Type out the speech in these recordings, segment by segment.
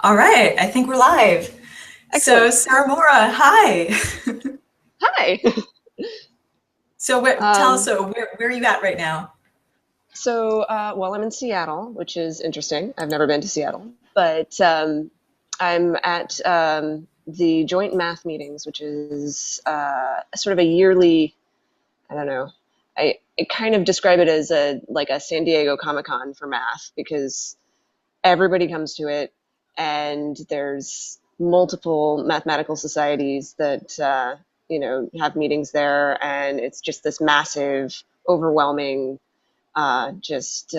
All right, I think we're live. So, Excellent. Saramoira, hi. Hi. Tell us, Um, where are you at right now? well, I'm in Seattle, which is interesting. I've never been to Seattle, but I'm at the joint math meetings, which is sort of a yearly, I don't know, I kind of describe it as a San Diego Comic-Con for math because everybody comes to it, and there's multiple mathematical societies that have meetings there, and it's just this massive, overwhelming, just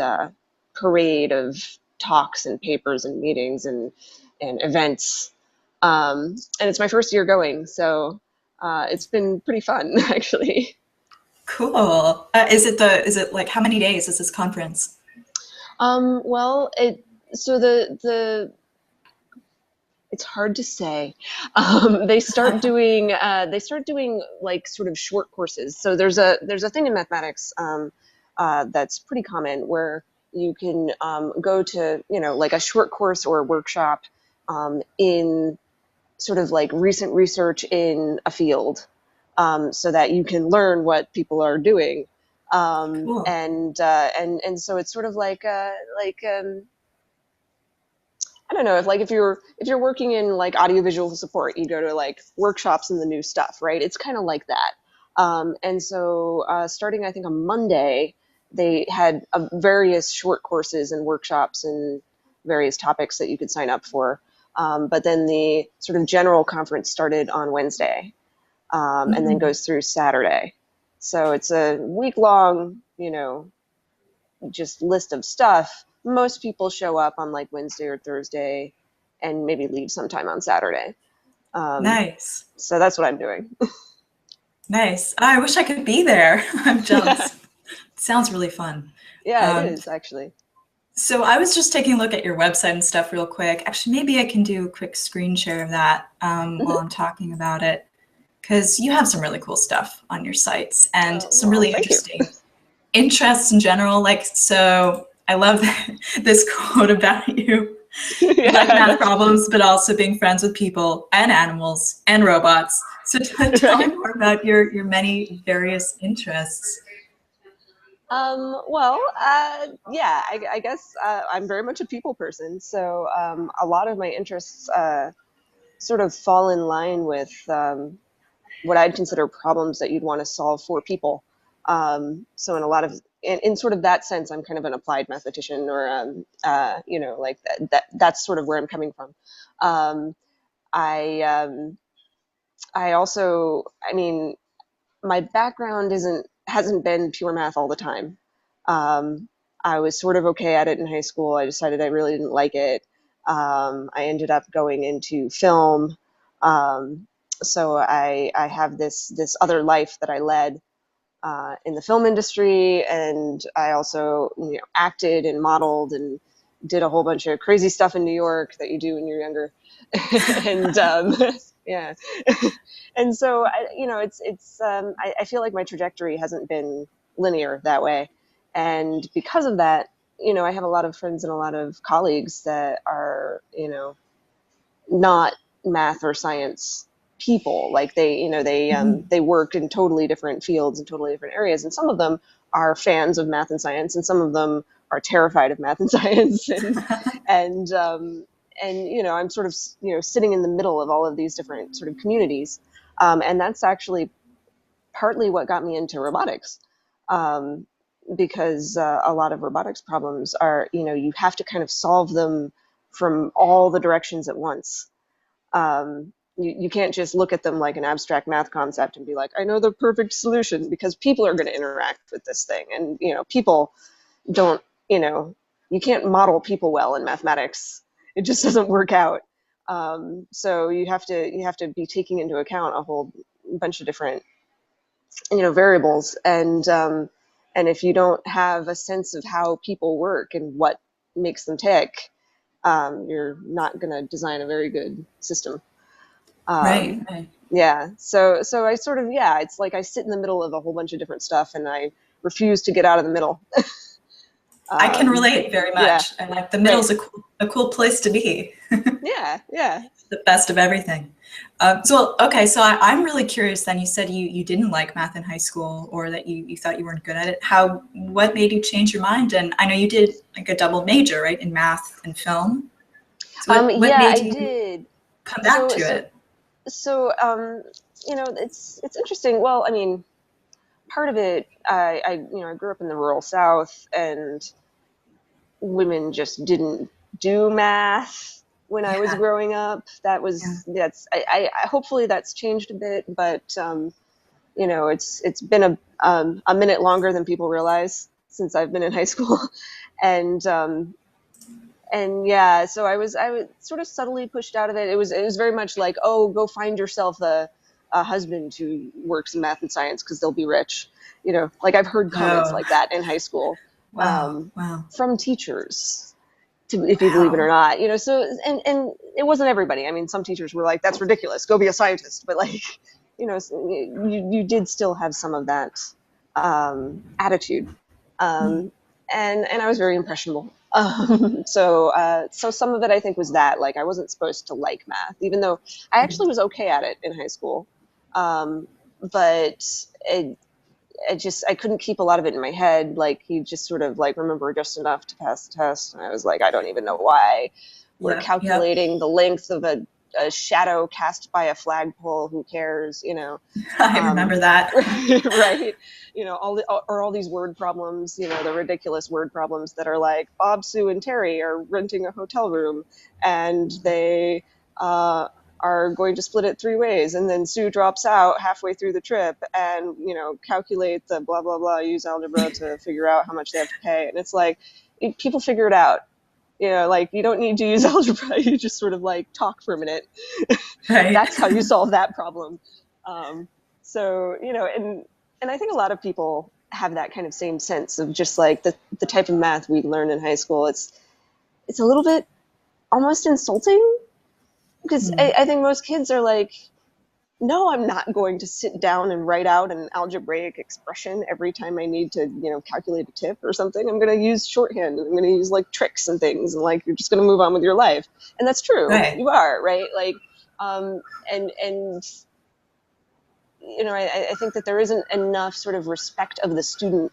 parade of talks and papers and meetings and events. And it's my first year going, so it's been pretty fun actually. Cool. Is it like how many days is this conference? Well, it so the it's hard to say. They start doing like sort of short courses. So there's a thing in mathematics that's pretty common where you can go to like a short course or a workshop in sort of like recent research in a field, so that you can learn what people are doing. Cool. And so it's sort of I don't know, if you're working in like audiovisual support, you go to like workshops in the new stuff, right? It's kind of like that. And so starting I think on Monday, they had various short courses and workshops and various topics that you could sign up for. But then the sort of general conference started on Wednesday, and then Mm, goes through Saturday. So it's a week long, just list of stuff. Most people show up on like Wednesday or Thursday and maybe leave sometime on Saturday. Um, nice. so that's what I'm doing. Nice. I wish I could be there. I'm jealous. Sounds really fun. Yeah, it Um, is actually. so I was just taking a look at your website and stuff real quick. Actually, maybe I can do a quick screen share of that while I'm talking about it, because you have some really cool stuff on your sites and some Well, really thank you. interesting interests in general. Like, so I love this quote about you. You like math Yeah, problems, but also being friends with people and animals and robots. So tell me right. more about your many various interests. Yeah, I guess I'm very much a people person. So a lot of my interests sort of fall in line with what I'd consider problems that you'd want to solve for people. So in sort of that sense, I'm kind of an applied mathematician, or like that's sort of where I'm coming from. Um, I I also, I mean, my background isn't hasn't been pure math all the time. Um, I was sort of okay at it in high school. I decided I really didn't like it. I ended up going into film. Um, so I have this other life that I led in the film industry, and I also acted and modeled and did a whole bunch of crazy stuff in New York that you do when you're younger, and yeah, and so I feel like my trajectory hasn't been linear that way, and because of that, I have a lot of friends and a lot of colleagues that are not math or science people. Like they work in totally different fields and totally different areas, and some of them are fans of math and science, and some of them are terrified of math and science, and um, and I'm sort of sitting in the middle of all of these different sort of communities, and that's actually partly what got me into robotics. Um, because a lot of robotics problems are, you have to kind of solve them from all the directions at once. You can't just look at them like an abstract math concept and be like, I know the perfect solution, because people are going to interact with this thing. And, people don't, you know, you can't model people well in mathematics. It just doesn't work out. So you have to be taking into account a whole bunch of different, variables. And if you don't have a sense of how people work and what makes them tick, you're not going to design a very good system. Right, Um, right. yeah. So I sort of, yeah, it's like I sit in the middle of a whole bunch of different stuff, and I refuse to get out of the middle. I can relate very Yeah, much. I like the right. middle's a cool place to be. Yeah, yeah. The best of everything. Okay, so I'm really curious then. You said you didn't like math in high school or that you thought you weren't good at it. What made you change your mind? And I know you did like a double major, right, in math and film. So what Yeah, made I you did. come back So, to so, it? so, it's interesting. Well, I mean, part of it, I grew up in the rural South, and women just didn't do math when I was Yeah, growing up. yeah. Hopefully that's changed a bit, but it's been a minute longer than people realize since I've been in high school, and yeah, so I was sort of subtly pushed out of it. It was very much like, oh, go find yourself a husband who works in math and science because they'll be rich. Like I've heard comments Oh, like that in high school, wow, wow, from teachers, if you believe it or wow. not. So and it wasn't everybody. I mean, some teachers were like, that's ridiculous, go be a scientist. But like, you did still have some of that attitude, Mm, and I was very impressionable. So some of it I think was that, like, I wasn't supposed to like math, even though I actually was okay at it in high school. But it, I couldn't keep a lot of it in my head. Like, you just sort of like remember just enough to pass the test, and I was like, I don't even know why we're yep, yep. calculating the length of a shadow cast by a flagpole. Who cares? I remember that. Right? All these word problems. The ridiculous word problems that are like, Bob, Sue, and Terry are renting a hotel room, and they are going to split it three ways, and then Sue drops out halfway through the trip, and calculate the blah blah blah, use algebra to figure out how much they have to pay. And it's like, people figure it out. Like, you don't need to use algebra. You just sort of like talk for a minute. Right. That's how you solve that problem. um, and I think a lot of people have that kind of same sense of just like the type of math we learn in high school. It's a little bit almost insulting, because Mm, I think most kids are like, no, I'm not going to sit down and write out an algebraic expression every time I need to, calculate a tip or something. I'm going to use shorthand. I'm going to use like tricks and things, and like, you're just going to move on with your life. And that's true. right. You are, right? Like, and I think that there isn't enough sort of respect of the student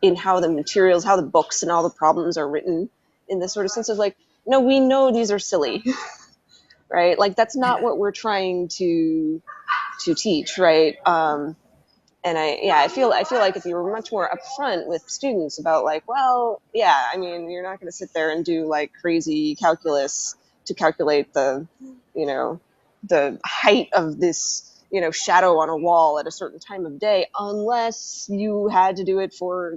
in how the materials, how the books and all the problems are written, in this sort of sense of like, no, we know these are silly, right? Like, that's not Yeah. what we're trying to teach, right? And I feel like if you were much more upfront with students about like, well, yeah, I mean, you're not going to sit there and do like crazy calculus to calculate you know, the height of this, shadow on a wall at a certain time of day, unless you had to do it for,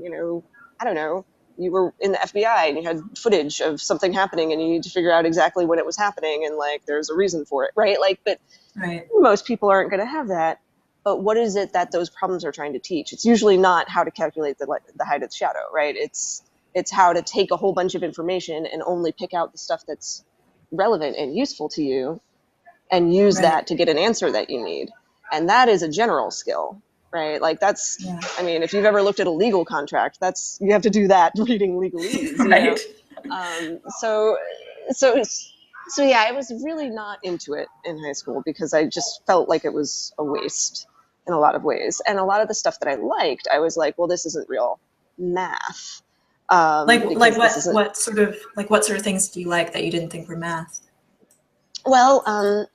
I don't know, you were in the FBI and you had footage of something happening and you need to figure out exactly when it was happening, and like, there's a reason for it, right? Like, but Right. most people aren't going to have that. But what is it that those problems are trying to teach? It's usually not how to calculate the height of the shadow, right? It's how to take a whole bunch of information and only pick out the stuff that's relevant and useful to you, and use Right. that to get an answer that you need. And that is a general skill, right? Like, Yeah. I mean, if you've ever looked at a legal contract, you have to do that reading legalese. Right. So so so yeah, I was really not into it in high school because I just felt like it was a waste in a lot of ways. And a lot of the stuff that I liked, I was like, well, this isn't real math, Like because this isn't. what sort of things do you like that you didn't think were math? Well,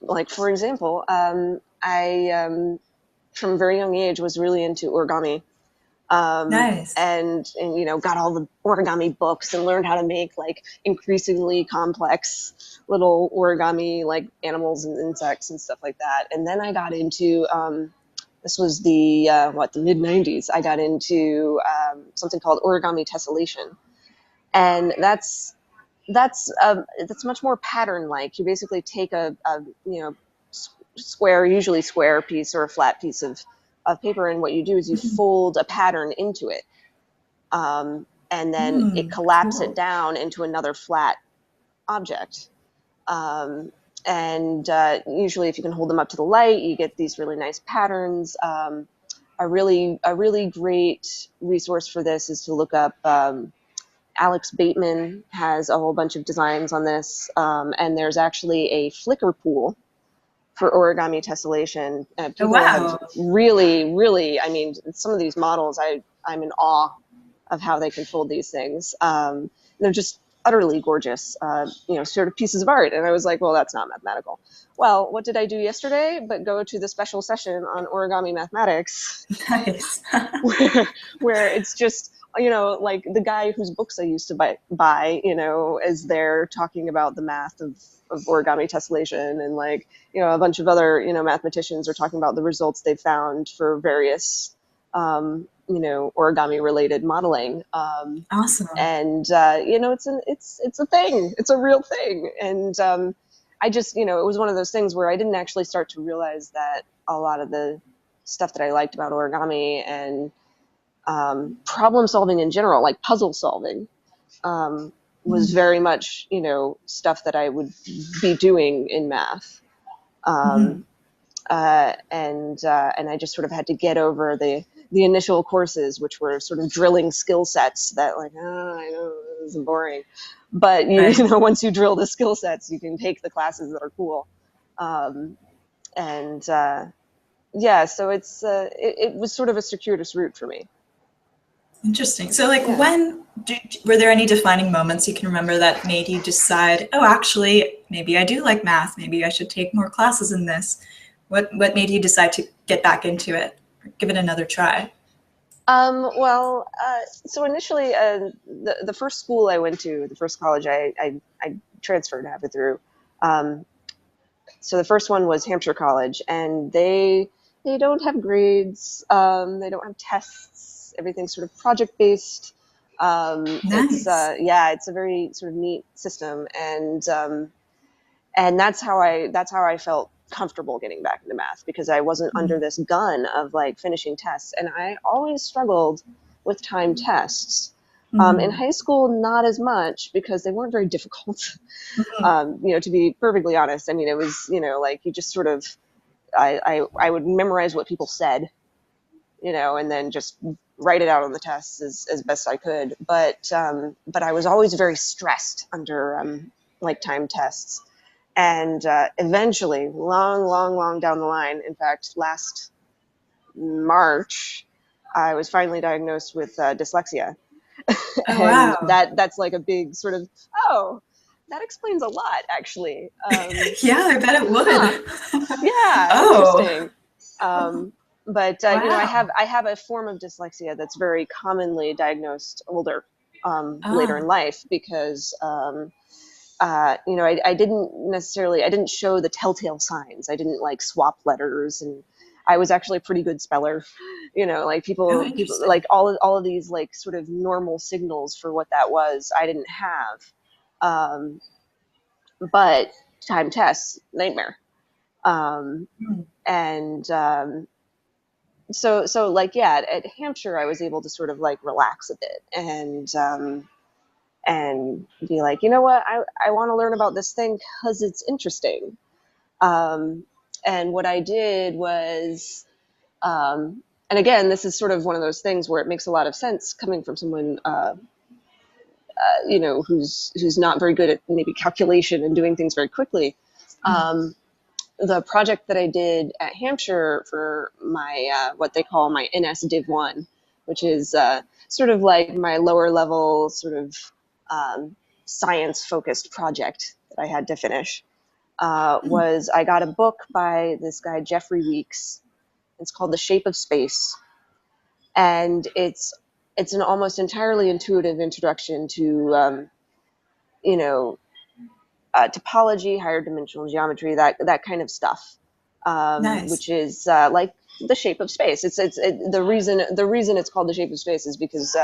like, for example, I from a very young age was really into origami, Nice. and got all the origami books and learned how to make like increasingly complex little origami, like animals and insects and stuff like that. And then I got into, this was the mid 90s. I got into something called origami tessellation, and that's much more pattern like. You basically take a square, usually square piece or a flat piece of paper, and what you do is you fold a pattern into it, and then it collapse it Cool. down into another flat object. Um, and usually, if you can hold them up to the light, you get these really nice patterns. A really great resource for this is to look up Alex Bateman has a whole bunch of designs on this, and there's actually a Flickr pool for origami tessellation. Oh, People have wow. really, I mean, some of these models, I'm in awe of how they can fold these things. They're just utterly gorgeous, sort of pieces of art. And I was like, well, that's not mathematical. Well, what did I do yesterday but go to the special session on origami mathematics Nice. where it's just, like the guy whose books I used to buy, is there talking about the math of origami tessellation, and like, a bunch of other, mathematicians are talking about the results they've found for various, origami related modeling. Awesome. And it's a thing, it's a real thing. And I just, it was one of those things where I didn't actually start to realize that a lot of the stuff that I liked about origami and problem solving in general, like puzzle solving, was very much, stuff that I would be doing in math. Mm-hmm. And I just sort of had to get over the initial courses, which were sort of drilling skill sets that, like, oh, I know this is boring, but Right. once you drill the skill sets, you can take the classes that are cool. And Yeah, so it was sort of a circuitous route for me. Interesting. So, like, Yeah. were there any defining moments you can remember that made you decide, oh, actually, maybe I do like math. Maybe I should take more classes in this. What made you decide to get back into it, or give it another try? So initially, the first school I went to, the first college I transferred halfway through. Um, so the first one was Hampshire College, and they don't have grades. They don't have tests. Everything's sort of project based. Nice. It's a very sort of neat system, and that's how I felt comfortable getting back into math, because I wasn't under this gun of like finishing tests, and I always struggled with time tests. In Mm-hmm. high school, not as much, because they weren't very difficult. Mm-hmm. To be perfectly honest, I mean, it was, like you just sort of, I would memorize what people said, and then just write it out on the tests as best I could. But I was always very stressed under like time tests. And eventually, long down the line, in fact, last March, I was finally diagnosed with dyslexia. Oh, And wow. that's like a big sort of, oh, that explains a lot, actually. Yeah, I bet it Huh. would. Yeah, Oh, interesting. Um, but wow. I have a form of dyslexia that's very commonly diagnosed older, later in Ah, life, because I I didn't show the telltale signs. I didn't like swap letters, and I was actually a pretty good speller. Like oh, people interesting. like all of these like sort of normal signals for what that was, I didn't have. Um, but time tests, nightmare. Um, Hmm. and so like, yeah, at Hampshire, I was able to sort of like relax a bit, and be like, you know what, I want to learn about this thing because it's interesting. Um, and what I did was, and again, this is sort of one of those things where it makes a lot of sense coming from someone, who's not very good at maybe calculation and doing things very quickly. Um, the project that I did at Hampshire for my what they call my NS Div 1, which is sort of like my lower level sort of science focused project that I had to finish, was I got a book by this guy, Jeffrey Weeks. It's called The Shape of Space. And it's an almost entirely intuitive introduction to, you know, topology, higher dimensional geometry, that kind of stuff, Nice. which is like the shape of space. The reason it's called the shape of space is because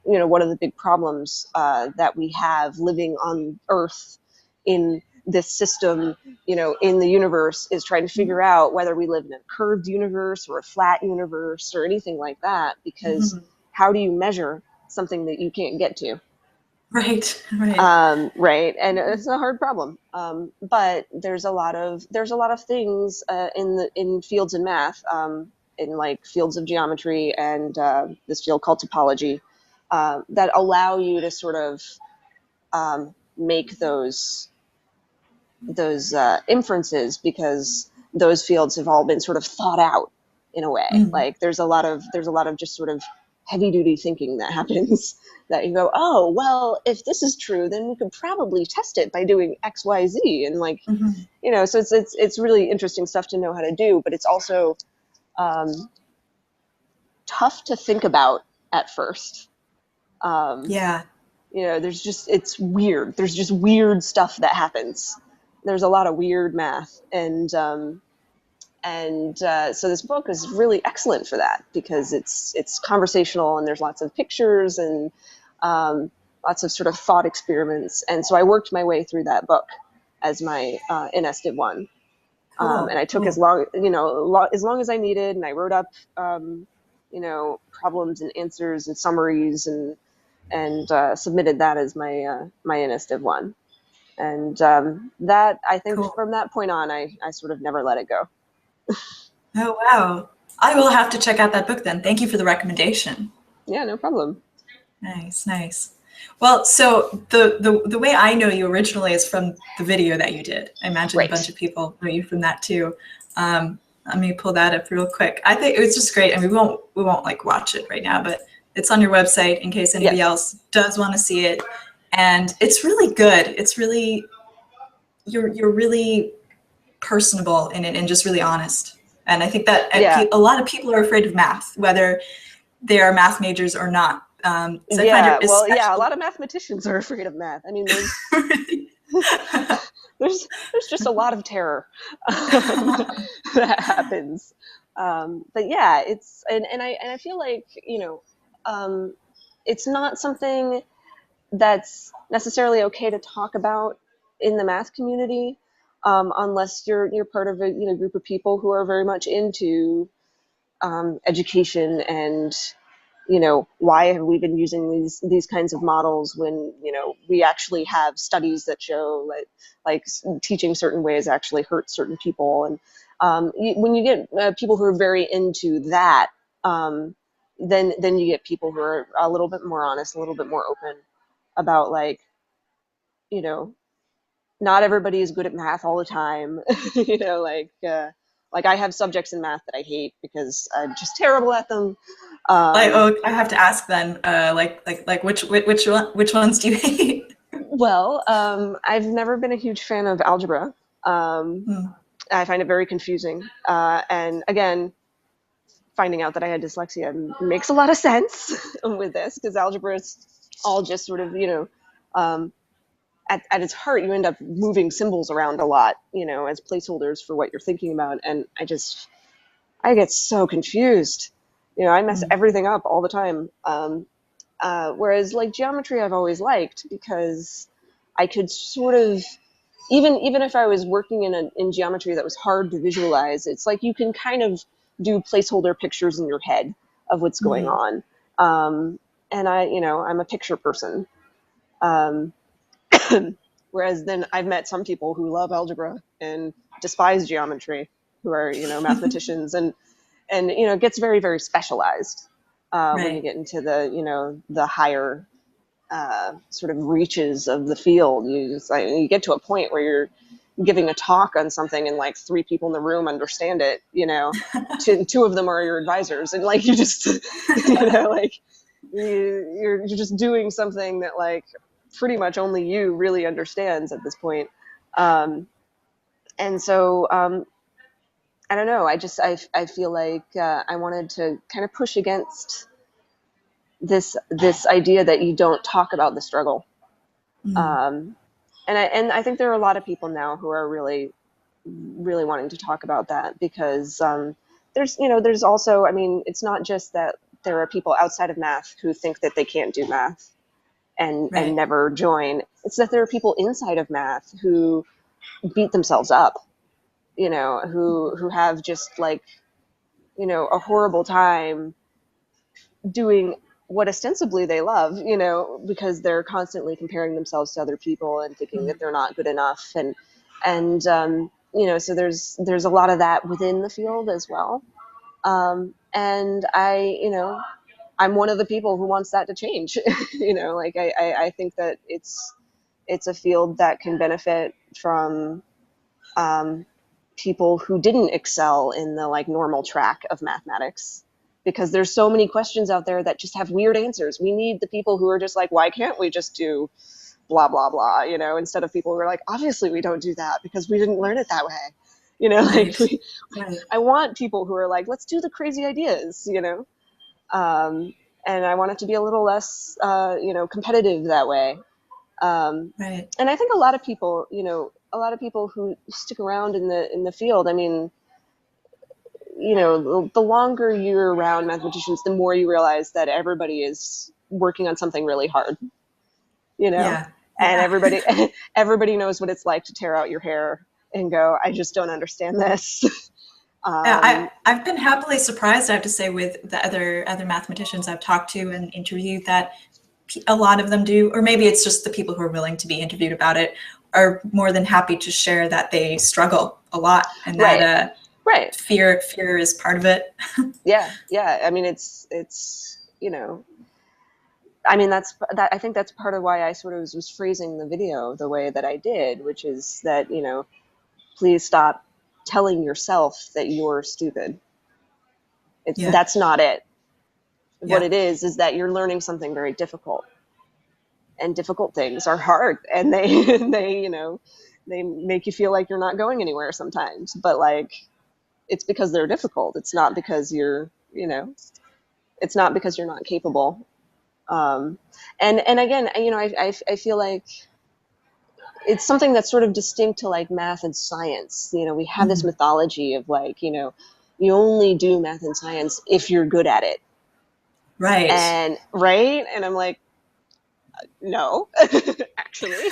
one of the big problems that we have living on Earth in this system, in the universe, is trying to figure out whether we live in a curved universe or a flat universe or anything like that. Because Mhm. how do you measure something that you can't get to? Right, right. Right, and it's a hard problem. But there's a lot of things in fields in math, in like fields of geometry and this field called topology, that allow you to sort of make those inferences, because those fields have all been sort of thought out in a way. Mm. Like there's a lot of just sort of heavy duty thinking that happens that you go, oh well, if this is true, then we could probably test it by doing X, Y, Z, and like, Mm-hmm. so it's really interesting stuff to know how to do, but it's also um, tough to think about at first. Um, Yeah, it's weird. There's just weird stuff that happens. There's a lot of weird math, and so this book is really excellent for that, because it's conversational, and there's lots of pictures, and um, lots of sort of thought experiments. And so I worked my way through that book as my nested one, cool, and I took cool. as long as I needed, and I wrote up problems and answers and summaries, and submitted that as my nested one. And that, I think, Cool. from that point on, I sort of never let it go. Oh, wow. I will have to check out that book then. Thank you for the recommendation. Yeah, no problem. Nice, nice. Well, so the way I know you originally is from the video that you did. I imagine a bunch Right. of people know you from that too. Let me pull that up real quick. I think it was just great. I mean, we won't like watch it right now, but it's on your website in case anybody Yes. else does want to see it. And it's really good. It's really you're really personable in it and just really honest. And I think that Yeah. a lot of people are afraid of math, whether they are math majors or not. So I find it Yeah. Well, yeah, a especially lot of mathematicians are afraid of math. I mean, there's just a lot of terror that happens. But yeah, and I feel like, it's not something that's necessarily okay to talk about in the math community, unless you're part of a group of people who are very much into education, and why have we been using these kinds of models when we actually have studies that show like teaching certain ways actually hurts certain people. And when you get people who are very into that, then you get people who are a little bit more honest, a little bit more open about, like, you know not everybody is good at math all the time. Like I have subjects in math that I hate because I'm just terrible at them. Um, I have to ask then, like which ones do you hate? well, I've never been a huge fan of algebra. Um, Hmm. I find it very confusing. And again, finding out that I had dyslexia makes a lot of sense with this, because algebra is all just sort of, um, at its heart, you end up moving symbols around a lot, as placeholders for what you're thinking about. And I get so confused. I mess Hmm. everything up all the time. Whereas, like, geometry, I've always liked, because I could sort of, even if I was working in geometry that was hard to visualize, it's like you can kind of do placeholder pictures in your head of what's going Hmm. on. Um, and I'm a picture person. Um, Whereas then I've met some people who love algebra and despise geometry, who are mathematicians, and it gets very, very specialized when you Right. get into the higher sort of reaches of the field. You get to a point where you're giving a talk on something, and like three people in the room understand it. Two of them are your advisors, and like you just like you're just doing something that, like, pretty much only you really understands at this point. Um, and so I don't know. I feel like I wanted to kind of push against this idea that you don't talk about the struggle. Hmm. Um, and I think there are a lot of people now who are really, really wanting to talk about that, because there's also, I mean, it's not just that there are people outside of math who think that they can't do math and Right. never join. It's that there are people inside of math who beat themselves up, who have just, like, a horrible time doing what ostensibly they love, because they're constantly comparing themselves to other people and thinking that Hmm. they're not good enough. And so there's a lot of that within the field as well. And I'm one of the people who wants that to change. You know, like I think that it's a field that can benefit from people who didn't excel in the like normal track of mathematics, because there's so many questions out there that just have weird answers. We need the people who are just like, why can't we just do blah blah blah, you know, instead of people who are like, obviously we don't do that because we didn't learn it that way, you know. Like Right. Right. I want people who are like, let's do the crazy ideas, you know. And I want it to be a little less you know, competitive that way. Right. And I think a lot of people, you know, a lot of people who stick around in the field, I mean, you know, the longer you're around mathematicians, the more you realize that everybody is working on something really hard, you know, Yeah. and Yeah. everybody knows what it's like to tear out your hair and go, I just don't understand this. Yeah, um, I've been happily surprised, I have to say, with the other mathematicians I've talked to and interviewed, that a lot of them do, or maybe it's just the people who are willing to be interviewed about it, are more than happy to share that they struggle a lot, and that right, right. fear is part of it. Yeah, yeah. I mean, it's you know, I mean, that I think that's part of why I sort of was phrasing the video the way that I did, which is that, you know, please stop telling yourself that you're stupid. It's Yeah. That's not it. What Yeah. it is that you're learning something very difficult, and difficult things are hard, and they they, you know, they make you feel like you're not going anywhere sometimes, but like it's because they're difficult. It's not because you're, you know, it's not because you're not capable. Um, and again, you know, I feel like it's something that's sort of distinct to like math and science. You know, we have this Mhm. mythology of like, you know, you only do math and science if you're good at it. Right. And right? And I'm like, no, actually.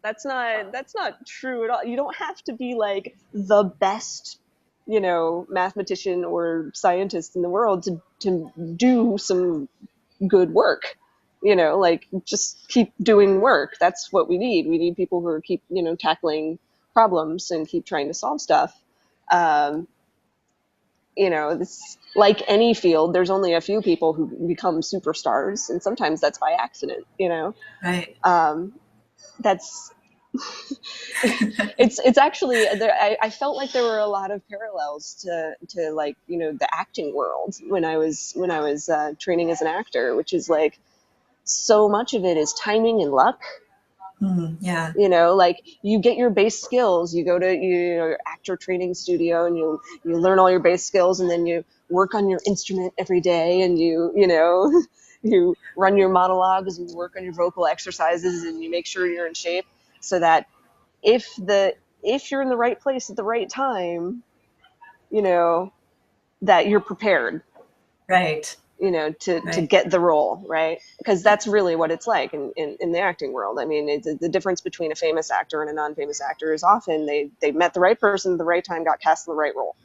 That's not true at all. You don't have to be like the best, you know, mathematician or scientist in the world to do some good work. You know, like just keep doing work. That's what we need. We need people who are keep, you know, tackling problems and keep trying to solve stuff. Um, you know, this, like any field, there's only a few people who become superstars, and sometimes that's by accident. You know, Right. um, that's it's actually there. I felt like there were a lot of parallels to like, you know, the acting world when I was training as an actor, which is like so much of it is timing and luck. Yeah. You know, like you get your base skills, you go to, you know, your actor training studio, and you learn all your base skills, and then you work on your instrument every day, and you know, you run your monologues, and you work on your vocal exercises, and you make sure you're in shape, so that if you're in the right place at the right time, you know, that you're prepared, Right. you know, to Right. get the role, right? Because that's really what it's like in the acting world. I mean, the difference between a famous actor and a non-famous actor is often they met the right person at the right time, got cast in the right role,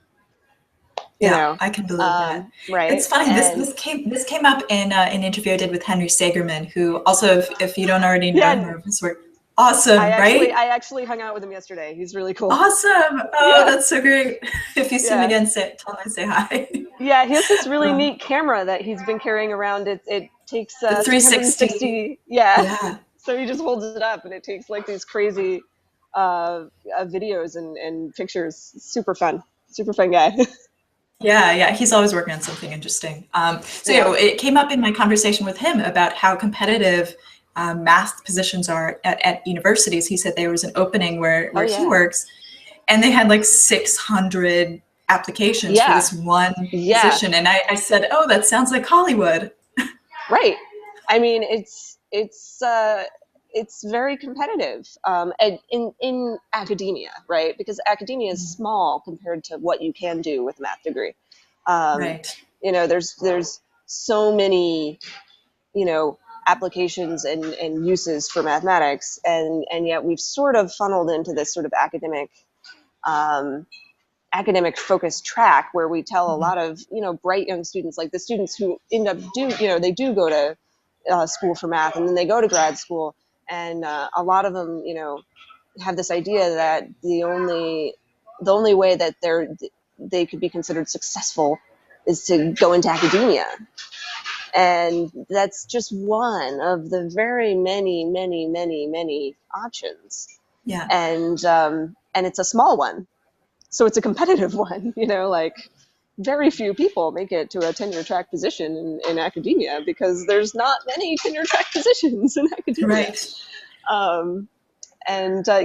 you Yeah, know. I can believe that. Right. It's funny. And This came up in an interview I did with Henry Sagerman, who also, if you don't already know him yeah, or his work, awesome, right? I actually hung out with him yesterday. He's really cool. Awesome. Oh, Yeah, that's so great. If you see him yeah. again, tell him I say hi. Yeah, he has this really Um, neat camera that he's been carrying around. It takes the 360. 360. Yeah, Yeah. so he just holds it up, and it takes like these crazy videos and pictures. Super fun guy. Yeah, yeah, he's always working on something interesting. So Yeah. yeah, it came up in my conversation with him about how competitive math positions are at universities. He said there was an opening Oh where he yeah. works, and they had like 600 applications for Yeah. this one Yeah. position. And I said, oh, that sounds like Hollywood. Right. I mean, it's very competitive, and in academia, right? Because academia is small compared to what you can do with a math degree. Um, Right. you know, there's so many, you know, applications and uses for mathematics, and yet we've sort of funneled into this sort of um, academic focused track where we tell a Mhm. lot of, you know, bright young students, like the students who end up you know, they do go to school for math, and then they go to grad school, and a lot of them, you know, have this idea that the only way that they could be considered successful is to go into academia. And that's just one of the very many options. Yeah. And it's a small one. So it's a competitive one, like very few people make it to a tenure track position in academia because there's not many tenure track positions in academia. Right.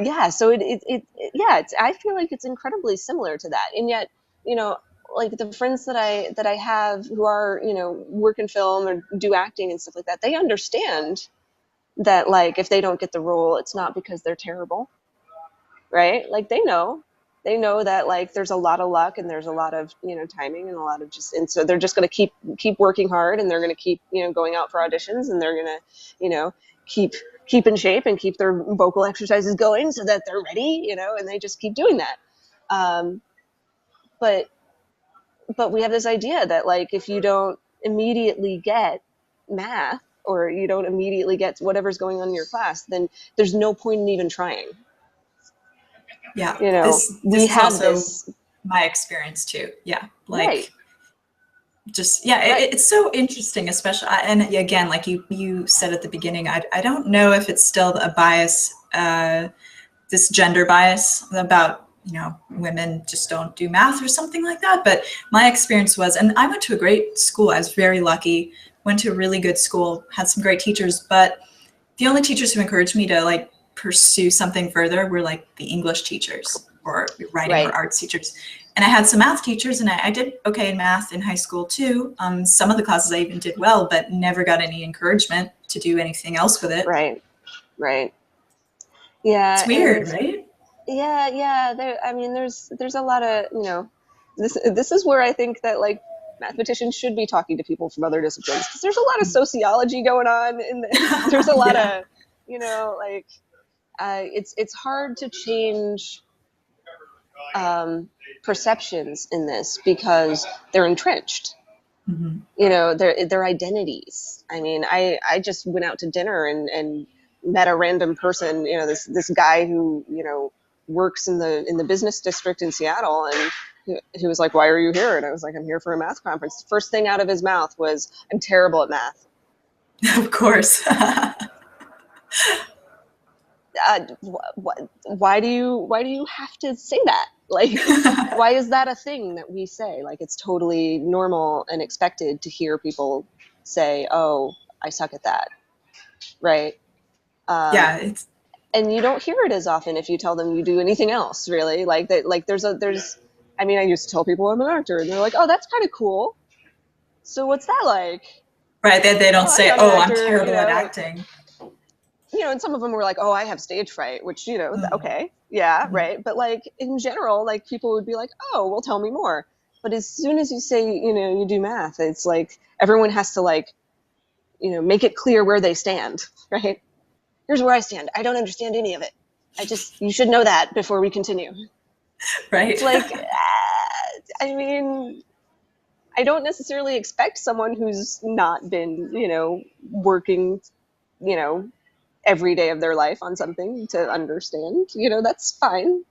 Yeah, so I feel like it's incredibly similar to that. And yet, like the friends that I have who are, work in film or do acting and stuff like that, they understand that, like, if they don't get the role, it's not because they're terrible, right? Like they know that, like, there's a lot of luck and there's a lot of, timing and a lot of and so they're just going to keep working hard, and they're going to keep, going out for auditions, and they're going to, keep in shape and keep their vocal exercises going so that they're ready, and they just keep doing that. Um, but we have this idea that, like, if you don't immediately get math, or you don't immediately get whatever's going on in your class, then there's no point in even trying. Yeah. We This is have also this. my experience too. Yeah. Like, Right. just, yeah, Right. it's so interesting, especially, and again, like you said at the beginning, I don't know if it's still a bias, this gender bias about, women just don't do math or something like that. But my experience was, and I went to a great school, I was very lucky, went to a really good school, had some great teachers, but the only teachers who encouraged me to, like, pursue something further were, like, the English teachers or writing or Right. arts teachers. And I had some math teachers, and I did okay in math in high school too. Some of the classes I even did well, but never got any encouragement to do anything else with it. Right. Right. Yeah. It's weird, right? Yeah. There's a lot of, this is where I think that, like, mathematicians should be talking to people from other disciplines, because there's a lot of sociology going on in this. There's a lot Yeah. of, like, it's hard to change perceptions in this because they're entrenched. Mm-hmm. Their identities. I mean, I just went out to dinner and met a random person, this guy who, works in the business district in Seattle, and he was like, "Why are you here?" And I was like, "I'm here for a math conference." The first thing out of his mouth was, "I'm terrible at math." Of course. Why do you have to say that? Like, why is that a thing that we say? Like, it's totally normal and expected to hear people say, "Oh, I suck at that," right? Yeah, it's And you don't hear it as often if you tell them you do anything else, really. Like that. Like I mean, I used to tell people I'm an actor, and they're like, "Oh, that's kind of cool. So what's that like?" right. They don't "Oh, I'm say, not an "Oh, I'm actor," terrible at acting." and some of them were like, "Oh, I have stage fright," which, Mm-hmm. okay, yeah, right. But, like, in general, like, people would be like, "Oh, well, tell me more." But as soon as you say, you do math, it's like everyone has to, like, make it clear where they stand, right? "Here's where I stand. I don't understand any of it. You should know that before we continue." Right. It's like, I mean, I don't necessarily expect someone who's not been, working, you know, every day of their life on something to understand. That's fine.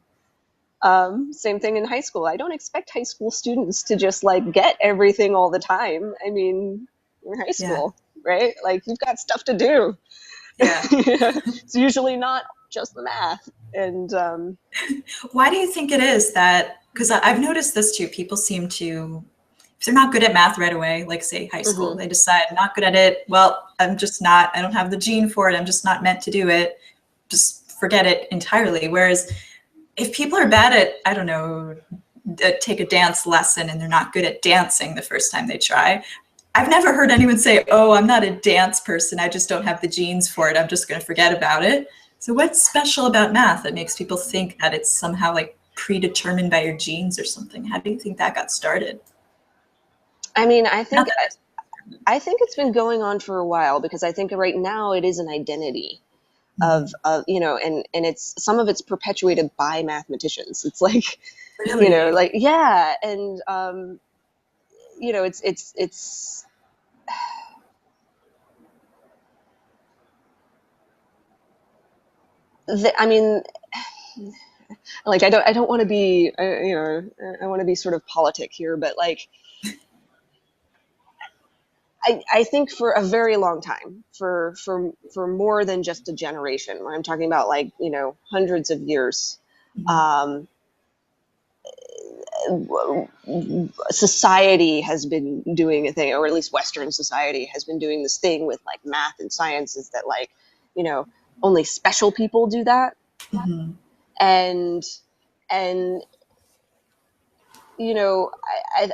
Same thing in high school. I don't expect high school students to just, like, get everything all the time. I mean, you're in high Yeah. school, right? Like, you've got stuff to do. Yeah. It's usually not just the math. And Why do you think it is that, because I've noticed this too, people seem to, if they're not good at math right away, like say high school, mhm. they decide I'm not good at it. Well, I'm just not, I don't have the gene for it. I'm just not meant to do it. Just forget it entirely. Whereas if people are bad at, I don't know, take a dance lesson and they're not good at dancing the first time they try, I've never heard anyone say, "Oh, I'm not a dance person. I just don't have the genes for it. I'm just going to forget about it." So what's special about math that makes people think that it's somehow, like, predetermined by your genes or something? How do you think that got started? I mean, Not that it's, I think it's been going on for a while, because I think right now it is an identity mm-hmm. of and it's, some of it's perpetuated by mathematicians. It's like, Really? like, yeah. And it's I mean, like, I don't want to be, I want to be sort of politic here, but, like, I think for a very long time, for more than just a generation, when I'm talking about like, hundreds of years, Mhm. um, society has been doing a thing, or at least Western society has been doing this thing with like math and science, is that like, you know, only special people do that. Mhm. And, and,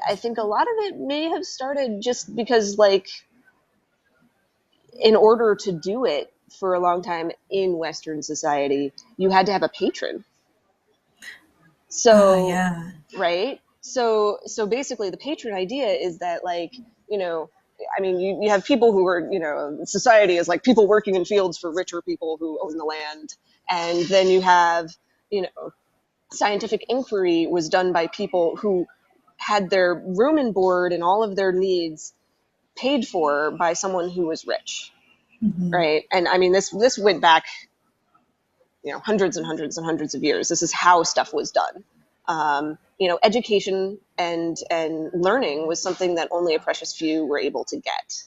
I think a lot of it may have started just because like, in order to do it for a long time in Western society, you had to have a patron. So, Yeah. right? So basically the patron idea is that like, you know, I mean, you have people who are, society is like people working in fields for richer people who own the land. And then you have, scientific inquiry was done by people who had their room and board and all of their needs paid for by someone who was rich, Mhm. right? And I mean, this went back, hundreds and hundreds and hundreds of years. This is how stuff was done. Education and learning was something that only a precious few were able to get,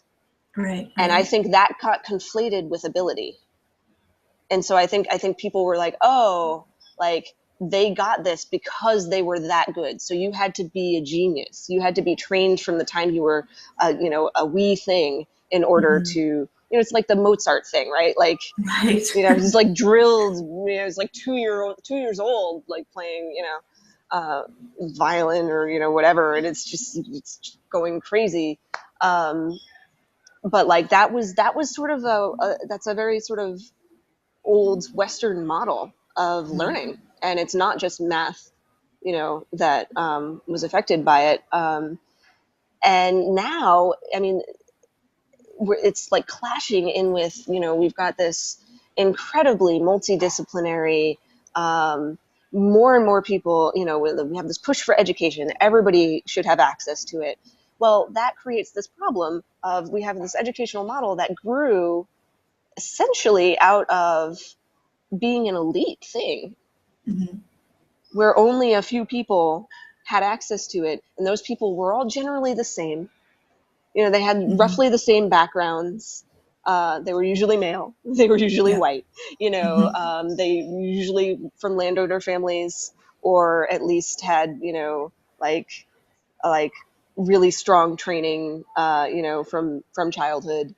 Right, and I right. think that got conflated with ability. And so I think people were like, oh, like they got this because they were that good. So you had to be a genius. You had to be trained from the time you were, a wee thing in order Mhm. to, it's like the Mozart thing, right? Like, Right. he's like drilled. He's like 2 years old, like playing, violin or whatever, and it's going crazy. Um, but like that was sort of that's a very sort of old Western model of Mhm. learning, and it's not just math, that was affected by it. And now, I mean, it's like clashing in with, we've got this incredibly multidisciplinary, um, more and more people, we have this push for education, everybody should have access to it. Well, that creates this problem of, we have this educational model that grew essentially out of being an elite thing, Mhm. where only a few people had access to it, and those people were all generally the same. They had Mhm. roughly the same backgrounds. They were usually male. They were usually Yeah. white. Mhm. They usually from landowner families, or at least had, like really strong training, from childhood.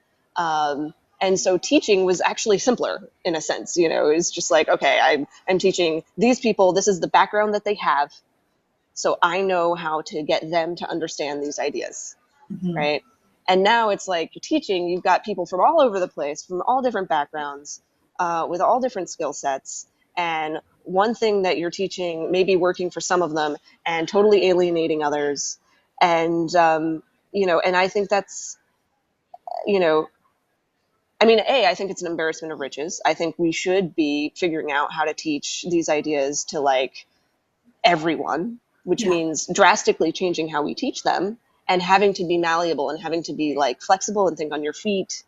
And so teaching was actually simpler in a sense. It's just like, okay, I'm teaching these people. This is the background that they have, so I know how to get them to understand these ideas, Mhm. right? And now it's like you're teaching, you've got people from all over the place, from all different backgrounds, with all different skill sets. And one thing that you're teaching may be working for some of them and totally alienating others. And, and I think that's, you know, I mean, I think it's an embarrassment of riches. I think we should be figuring out how to teach these ideas to like everyone, which Yeah. means drastically changing how we teach them, and having to be malleable and having to be like flexible and think on your feet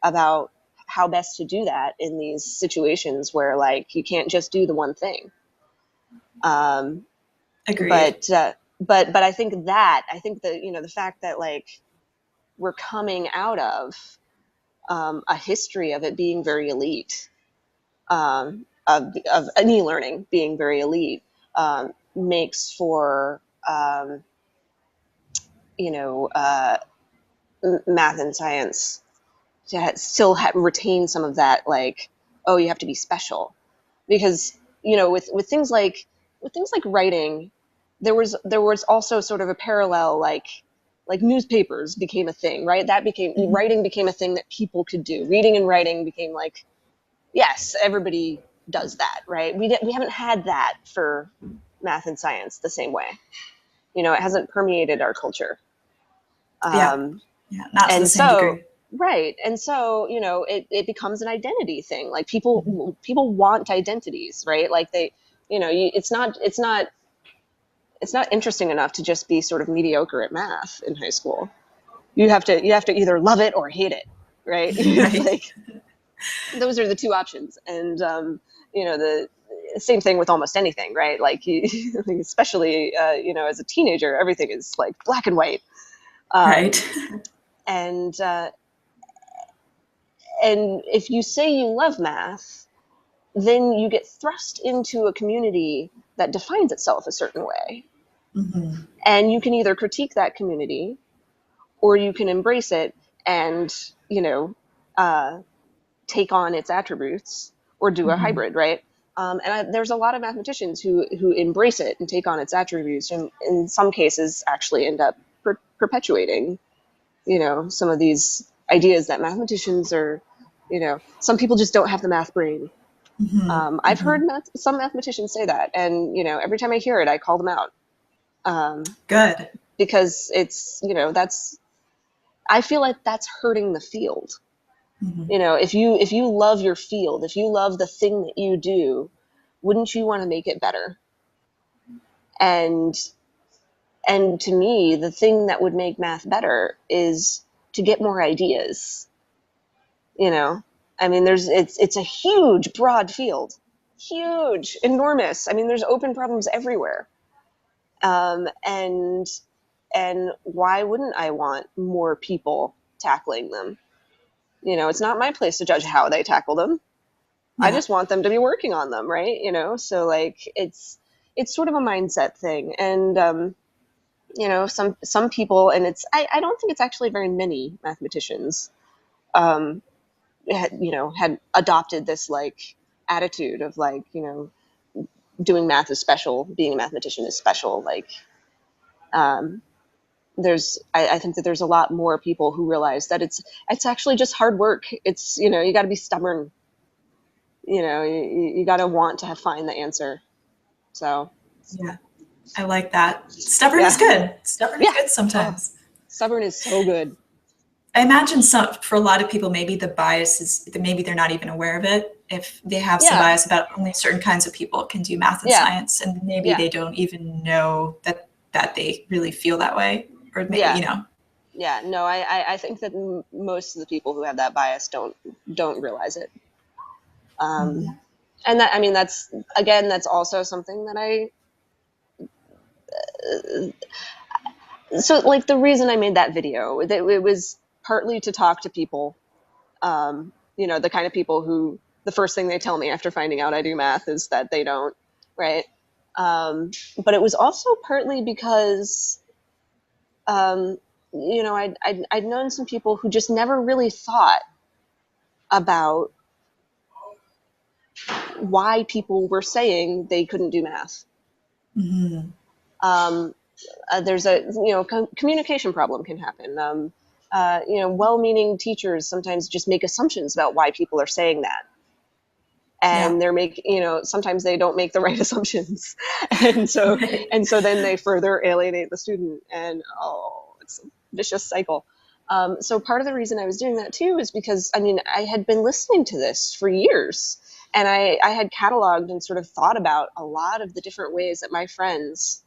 about how best to do that in these situations where like you can't just do the one thing. Um, Agreed. but I think that, the fact that like we're coming out of, a history of it being very elite, of any learning being very elite, makes for, you know, uh, math and science to still retain some of that, like, oh, you have to be special, because with things like writing, there was also sort of a parallel, like newspapers became a thing, right? That became Mhm. Writing became a thing that people could do. Reading and writing became like, yes, everybody does that, right? We haven't had that for math and science the same way. It hasn't permeated our culture. Yeah. Um, Yeah. Not to the and same so degree. right, and so it becomes an identity thing. Like Mhm. people want identities, right? Like they, it's not interesting enough to just be sort of mediocre at math in high school. You have to either love it or hate it, right? It's Right. like those are the two options. And the same thing with almost anything, right? Like especially as a teenager, everything is like black and white. Right. um, And and if you say you love math, then you get thrust into a community that defines itself a certain way. Mm-hmm. And you can either critique that community, or you can embrace it and, you know, take on its attributes, or do a Mm-hmm. hybrid, right? There's a lot of mathematicians who embrace it and take on its attributes, and in some cases actually end up perpetuating, you know, some of these ideas that mathematicians are, you know, some people just don't have the math brain. Mm-hmm. I've Mm-hmm. heard some mathematicians say that, and you know, every time I hear it, I call them out, Good. because it's, you know, that's, I feel like that's hurting the field. Mm-hmm. You know, if you love your field, if you love the thing that you do, wouldn't you want to make it better? And and to me, the thing that would make math better is to get more ideas. You know, I mean, it's a huge, broad field, huge, enormous. I mean, there's open problems everywhere, and why wouldn't I want more people tackling them? You know, it's not my place to judge how they tackle them. I Yeah. just want them to be working on them, right? You know, so like it's sort of a mindset thing, and you know, some people, and I don't think it's actually very many mathematicians, had adopted this like attitude of like, you know, doing math is special, being a mathematician is special. Like, um, I think that there's a lot more people who realize that it's actually just hard work. It's, you know, you got to be stubborn. You know, you got to want to find the answer. So Yeah. I like that. Stubborn is yeah, good. Stubborn is yeah. good Oh, sometimes. stubborn is so good. I imagine some for a lot of people, maybe the bias is that maybe they're not even aware of it. If they have some Yeah, bias about only certain kinds of people can do math and yeah, science, and maybe yeah, they don't even know that they really feel that way, or yeah, you know. yeah. No, I think that most of the people who have that bias don't realize it. Um, Mhm. and that, I mean, that's, again, that's also something that so like the reason I made that video, that it was partly to talk to people, you know, the kind of people who the first thing they tell me after finding out I do math is that they don't, right? But it was also partly because, um, you know, I'd known some people who just never really thought about why people were saying they couldn't do math. Mhm. Um, there's a, you know, communication problem can happen. You know, well-meaning teachers sometimes just make assumptions about why people are saying that, Yeah. and they're making, you know, sometimes they don't make the right assumptions, and so Right. then they further alienate the student, and oh, it's a vicious cycle. So part of the reason I was doing that too is because, I mean, I had been listening to this for years, and I had cataloged and sort of thought about a lot of the different ways that my friends,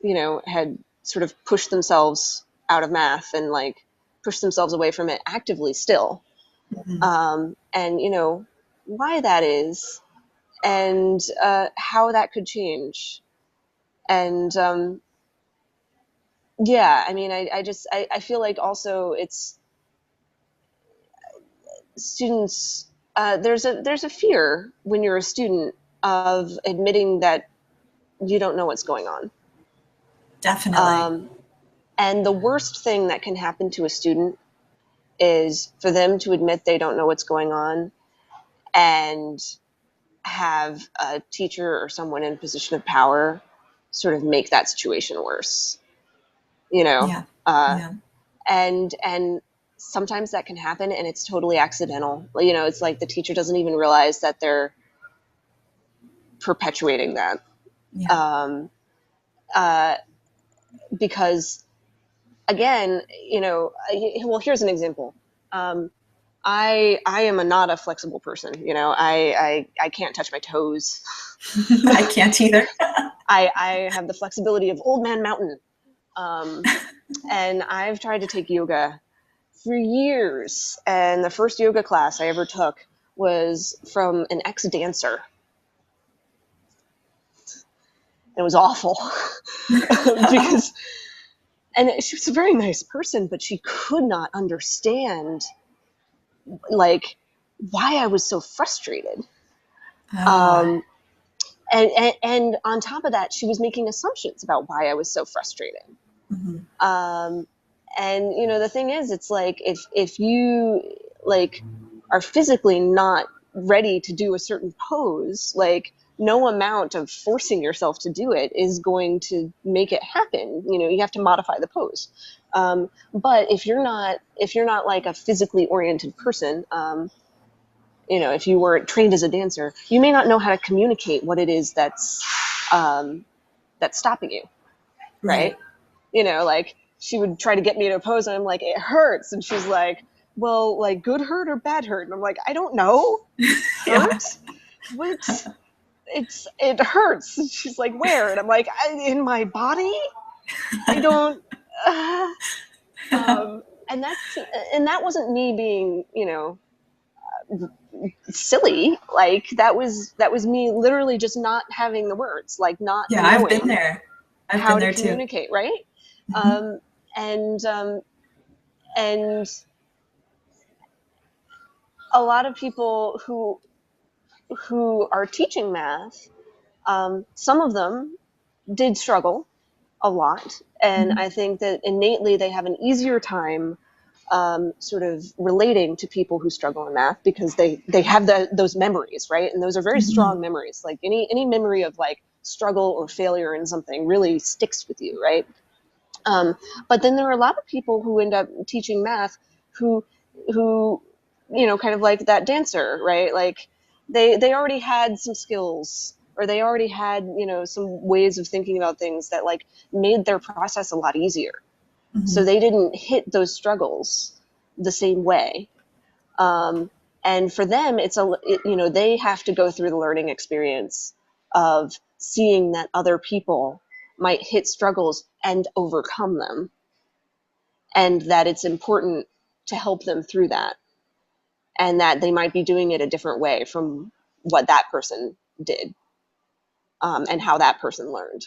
you know, had sort of pushed themselves out of math and like pushed themselves away from it actively still. Mhm. And, you know, why that is, and how that could change. And yeah, I mean, I feel like also it's students, there's a fear when you're a student of admitting that you don't know what's going on. Definitely. Um, and the worst thing that can happen to a student is for them to admit they don't know what's going on and have a teacher or someone in a position of power sort of make that situation worse, you know. Yeah. uh, Yeah. and sometimes that can happen and it's totally accidental, you know. It's like the teacher doesn't even realize that they're perpetuating that, Yeah. um, uh, because again, you know, well, here's an example. um, I am not a flexible person. You know, I can't touch my toes. I can't either. I have the flexibility of Old Man Mountain. Um, and I've tried to take yoga for years. And the first yoga class I ever took was from an ex dancer. It was awful because And she was a very nice person, but she could not understand like why I was so frustrated. Oh. Um, and on top of that, she was making assumptions about why I was so frustrated. Mhm. Um, and you know, the thing is, it's like if you like are physically not ready to do a certain pose, like no amount of forcing yourself to do it is going to make it happen. You know, you have to modify the pose. But if you're not like a physically oriented person, you know, if you were trained as a dancer, you may not know how to communicate what it is um, that's stopping you, right? Right. You know, like she would try to get me to pose, and I'm like, it hurts, and she's like, well, like good hurt or bad hurt, and I'm like, I don't know, Yeah. hurt? What? It hurts. And she's like, where? And I'm like, in my body. I don't. Uh, and that wasn't me being, you know, silly. Like that was me literally just not having the words, like not Yeah, I've been knowing there. I've how been to there too. communicate, right? Mhm. Um, and and a lot of people who are teaching math, some of them did struggle a lot, and Mhm. I think that innately they have an easier time sort of relating to people who struggle in math because they have those memories, right? And those are very Mhm. strong memories. Like any memory of like struggle or failure in something really sticks with you, right? Um, but then there are a lot of people who end up teaching math who who you know, kind of like that dancer, right? Like they already had some skills, or they already had, you know, some ways of thinking about things that like made their process a lot easier. So Mhm. they didn't hit those struggles the same way. Um, and for them, you know, they have to go through the learning experience of seeing that other people might hit struggles and overcome them, and that it's important to help them through that, and that they might be doing it a different way from what that person did, and how that person learned.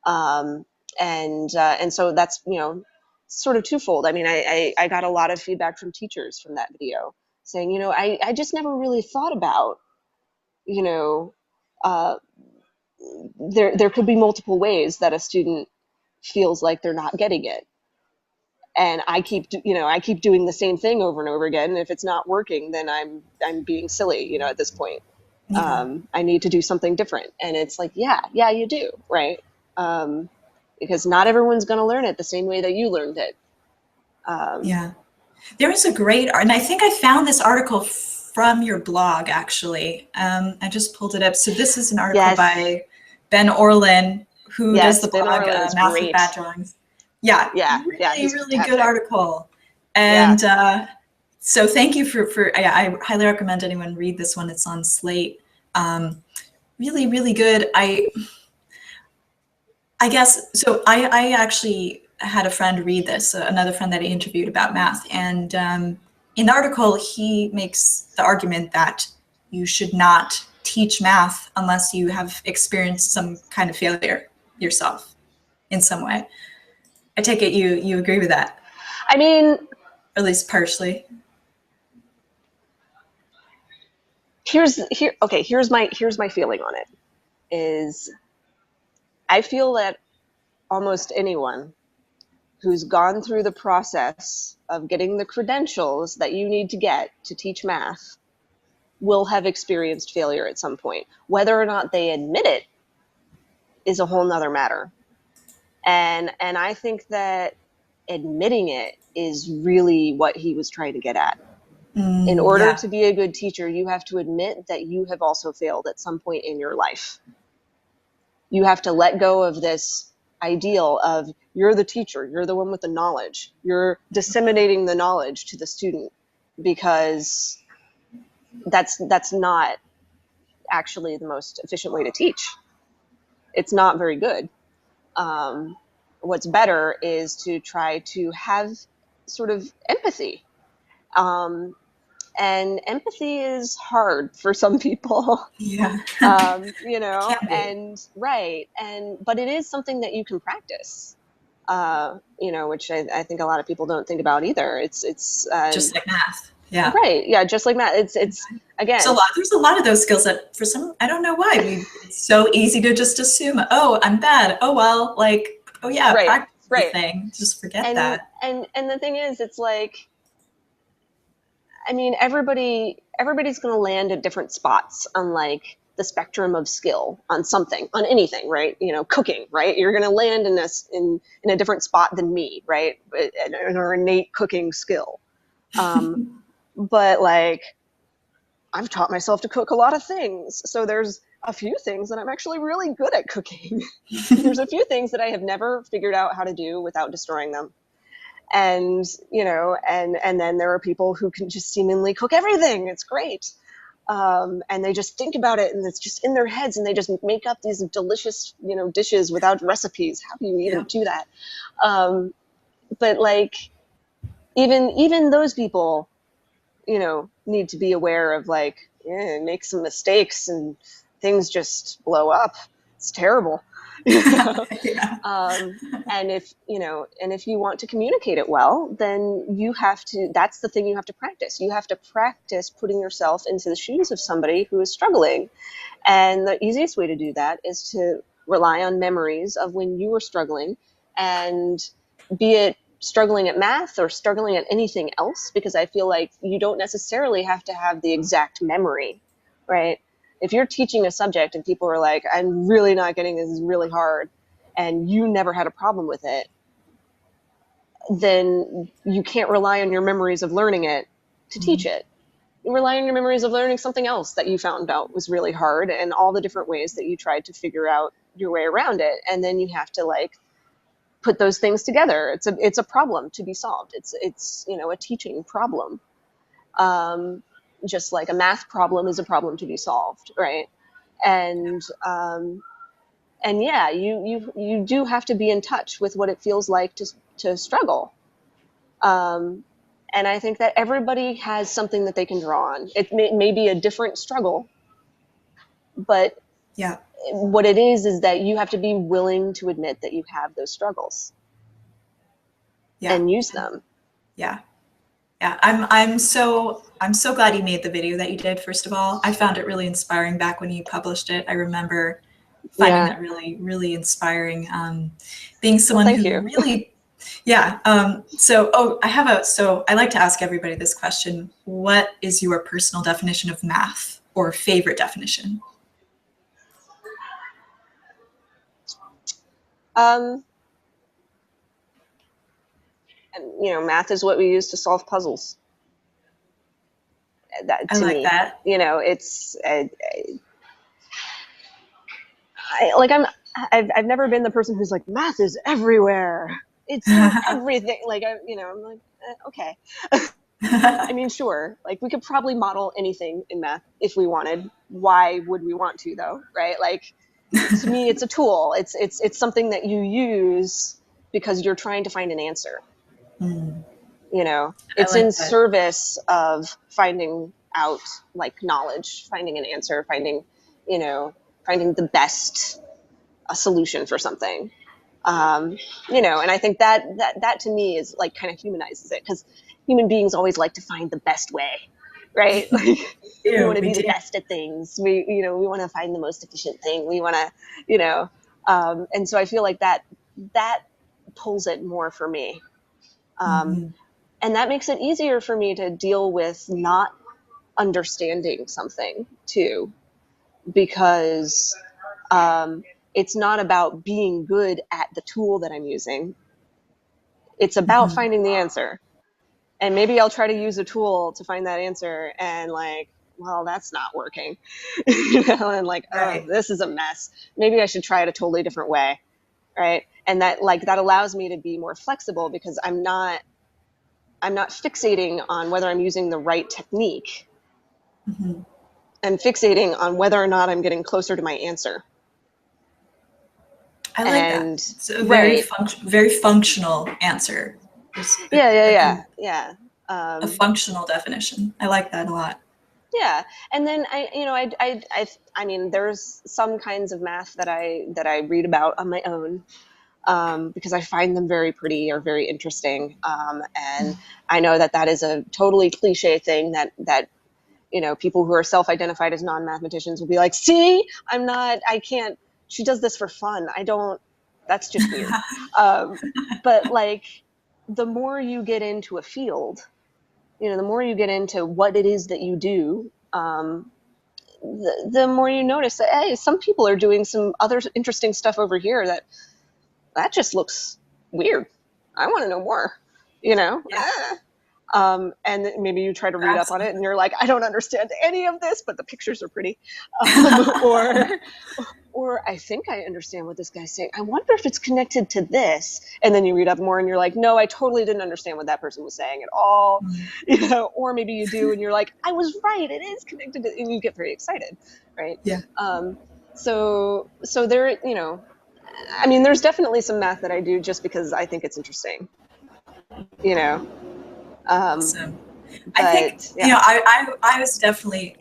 Um, and so that's, you know, sort of twofold. I mean, I got a lot of feedback from teachers from that video saying, you know, I just never really thought about, you know, uh, there could be multiple ways that a student feels like they're not getting it, and I keep doing the same thing over and over again, and if it's not working, then I'm being silly, you know, at this point. Yeah. I need to do something different. And it's like, yeah, you do, right? um, because not everyone's going to learn it the same way that you learned it. um, Yeah. There was a great, and I think I found this article from your blog actually. I just pulled it up. So this is an article yes, by Ben Orlin, who does yes, the Ben blog Orlin is Math with Bad great. Drawings. Yeah, Yeah, really, he's really good fantastic. article. Yeah. And so thank you for I highly recommend anyone read this one. It's on Slate. Really, really good. I guess so. I actually had a friend read this, another friend that I interviewed about math, and in the article he makes the argument that you should not teach math unless you have experienced some kind of failure yourself in some way. I take it you agree with that, I mean, or at least partially. here's my feeling on it is I feel that almost anyone who's gone through the process of getting the credentials that you need to get to teach math will have experienced failure at some point. Whether or not they admit it is a whole nother matter. And I think that admitting it is really what he was trying to get at. In order Yeah. to be a good teacher, you have to admit that you have also failed at some point in your life. You have to let go of this ideal of you're the teacher, you're the one with the knowledge, you're disseminating the knowledge to the student, because that's not actually the most efficient way to teach. It's not very good. um, what's better is to try to have sort of empathy. um, and empathy is hard for some people. Yeah. You It know, can be. and right, and but it is something that you can practice. which I think a lot of people don't think about either. Just like math. Yeah. Right. Yeah. Just like math. It's again, There's a lot of those skills that for some, I don't know why it's so easy to just assume, oh, I'm bad. Oh, well, like, oh yeah, right, practice the right. thing. Just forget And, that. and the thing is, it's like, I mean, everybody's going to land at different spots on like the spectrum of skill on something, on anything, right? Cooking, right? You're going to land in a different spot than me, right? In our innate cooking skill. But like, I've taught myself to cook a lot of things. So there's a few things that I'm actually really good at cooking. There's a few things that I have never figured out how to do without destroying them. And, and then there are people who can just seemingly cook everything. It's great. And they just think about it and it's just in their heads and they just make up these delicious, dishes without recipes. How do you even do that? But like, even those people, need to be aware of like, make some mistakes and things just blow up. It's terrible. Yeah. And if you want to communicate it well, then that's the thing you have to practice. You have to practice putting yourself into the shoes of somebody who is struggling. And the easiest way to do that is to rely on memories of when you were struggling, and be it struggling at math or struggling at anything else, because I feel like you don't necessarily have to have the exact memory, right? If you're teaching a subject and people are like, I'm really not getting this, is really hard, and you never had a problem with it, then you can't rely on your memories of learning it to teach it. You rely on your memories of learning something else that you found out was really hard, and all the different ways that you tried to figure out your way around it. And then you have to like put those things together. It's a problem to be solved. It's a teaching problem. Just like a math problem is a problem to be solved, right? And yeah, you do have to be in touch with what it feels like to struggle. And I think that everybody has something that they can draw on. It may be a different struggle, but Yeah. what it is that you have to be willing to admit that you have those struggles Yeah. and use them. Yeah. Yeah. I'm so glad you made the video that you did, first of all. I found it really inspiring back when you published it. I remember finding Yeah. that really, really inspiring. Being someone Thank who you. really, yeah. So I like to ask everybody this question. What is your personal definition of math, or favorite definition? And, math is what we use to solve puzzles. That I to like me, that. it's I've never been the person who's like, math is everywhere. It's in everything. Like I'm like, okay. I mean, sure. Like we could probably model anything in math if we wanted. Why would we want to though? Right? Like to me, it's a tool. It's something that you use because you're trying to find an answer. I It's in like that. service of finding out like knowledge, finding an answer, finding the best a solution for something. And I think that to me is like kind of humanizes it, because human beings always like to find the best way, right? Like we want to We be the do. best at things. We want to find the most efficient thing. We want to, and so I feel like that pulls it more for me. Mm-hmm. And that makes it easier for me to deal with not understanding something too, because it's not about being good at the tool that I'm using. It's about Mm-hmm. finding the answer. And maybe I'll try to use a tool to find that answer, and like, well, that's not working. And like, oh, Right. this is a mess. Maybe I should try it a totally different way. Right. And that allows me to be more flexible, because I'm not fixating on whether I'm using the right technique. Mm-hmm. I'm fixating on whether or not I'm getting closer to my answer. I like that. And It's a right. very functional answer. It's Yeah, yeah, a yeah, good, yeah. a functional definition. I like that a lot. Yeah. And then I mean, there's some kinds of math that I read about on my own. because I find them very pretty or very interesting. And I know that that is a totally cliche thing that people who are self-identified as non-mathematicians will be like, see, I can't, she does this for fun. That's just weird. But like, the more you get into a field, the more you get into what it is that you do, the more you notice that, hey, some people are doing some other interesting stuff over here that just looks weird. I want to know more, you know? Yeah, And maybe you try to read up on it absolutely. and you're like, I don't understand any of this, but the pictures are pretty. Or, or I think I understand what this guy's saying. I wonder if it's connected to this. And then you read up more and you're like, no, I totally didn't understand what that person was saying at all. Or maybe you do and you're like, I was right, it is connected to, and you get very excited, right? Yeah. So there, I mean, there's definitely some math that I do just because I think it's interesting, you know. Um, Awesome. I think, but yeah. I